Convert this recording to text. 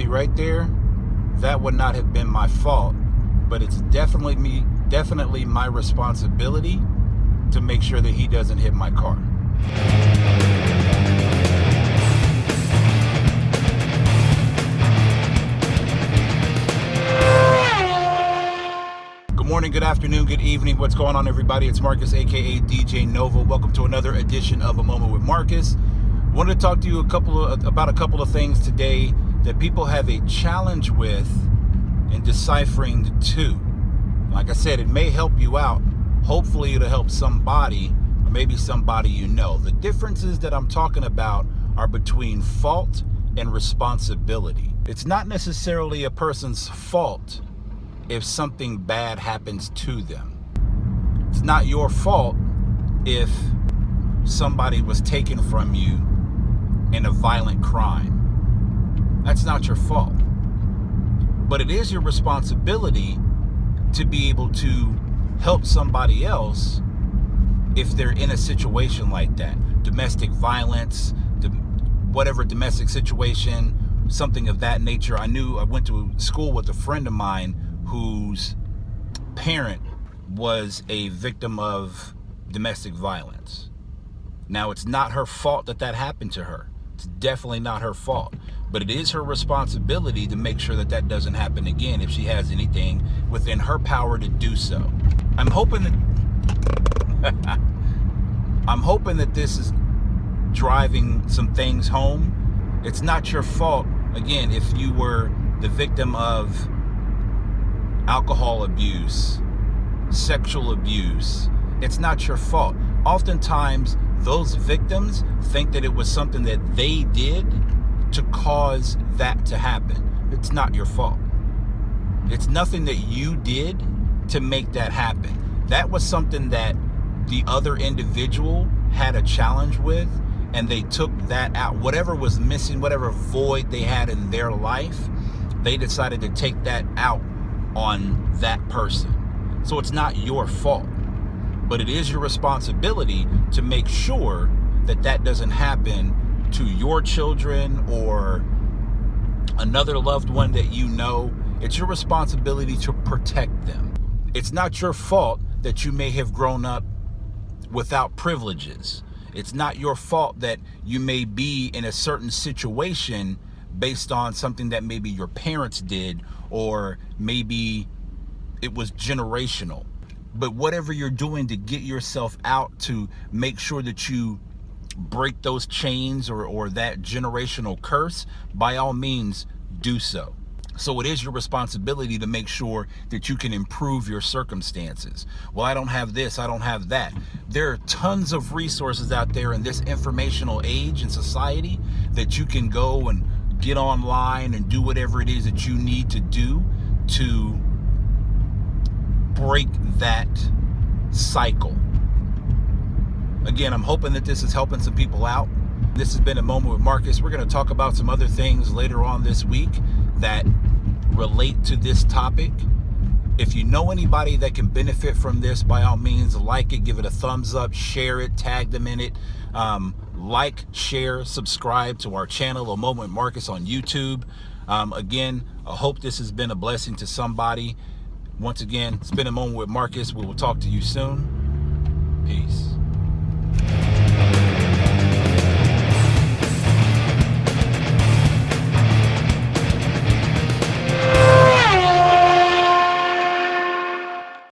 right there, that would not have been my fault, but it's definitely my responsibility to make sure that he doesn't hit my car. Good morning, good afternoon, good evening. What's going on, everybody? It's Marcus, aka DJ Nova. Welcome to another edition of A Moment with Marcus. I wanted to talk to you about a couple of things today that people have a challenge with in deciphering the two. Like I said, it may help you out. Hopefully it'll help somebody, or maybe somebody you know. The differences that I'm talking about are between fault and responsibility. It's not necessarily a person's fault if something bad happens to them. It's not your fault if somebody was taken from you in a violent crime. That's not your fault. But it is your responsibility to be able to help somebody else if they're in a situation like that. Domestic violence, whatever domestic situation, something of that nature. I went to school with a friend of mine whose parent was a victim of domestic violence. Now, it's not her fault that happened to her. It's definitely not her fault. But it is her responsibility to make sure that doesn't happen again if she has anything within her power to do so. I'm hoping that this is driving some things home. It's not your fault, again, if you were the victim of alcohol abuse, sexual abuse. It's not your fault. Oftentimes, those victims think that it was something that they did to cause that to happen. It's not your fault. It's nothing that you did to make that happen. That was something that the other individual had a challenge with, and they took that out. Whatever was missing, whatever void they had in their life, they decided to take that out on that person. So it's not your fault. But it is your responsibility to make sure that doesn't happen to your children or another loved one that you know. It's your responsibility to protect them. It's not your fault that you may have grown up without privileges. It's not your fault that you may be in a certain situation based on something that maybe your parents did, or maybe it was generational. But whatever you're doing to get yourself out to make sure that you break those chains or that generational curse, by all means, do so. So it is your responsibility to make sure that you can improve your circumstances. Well, I don't have this, I don't have that. There are tons of resources out there in this informational age and society that you can go and get online and do whatever it is that you need to do to break that cycle. Again, I'm hoping that this is helping some people out. This has been A Moment with Marcus. We're going to talk about some other things later on this week that relate to this topic. If you know anybody that can benefit from this, by all means, like it, give it a thumbs up, share it, tag them in it. Like, share, subscribe to our channel, A Moment with Marcus, on YouTube. Again, I hope this has been a blessing to somebody. Once again, it's been A Moment with Marcus. We will talk to you soon. Peace.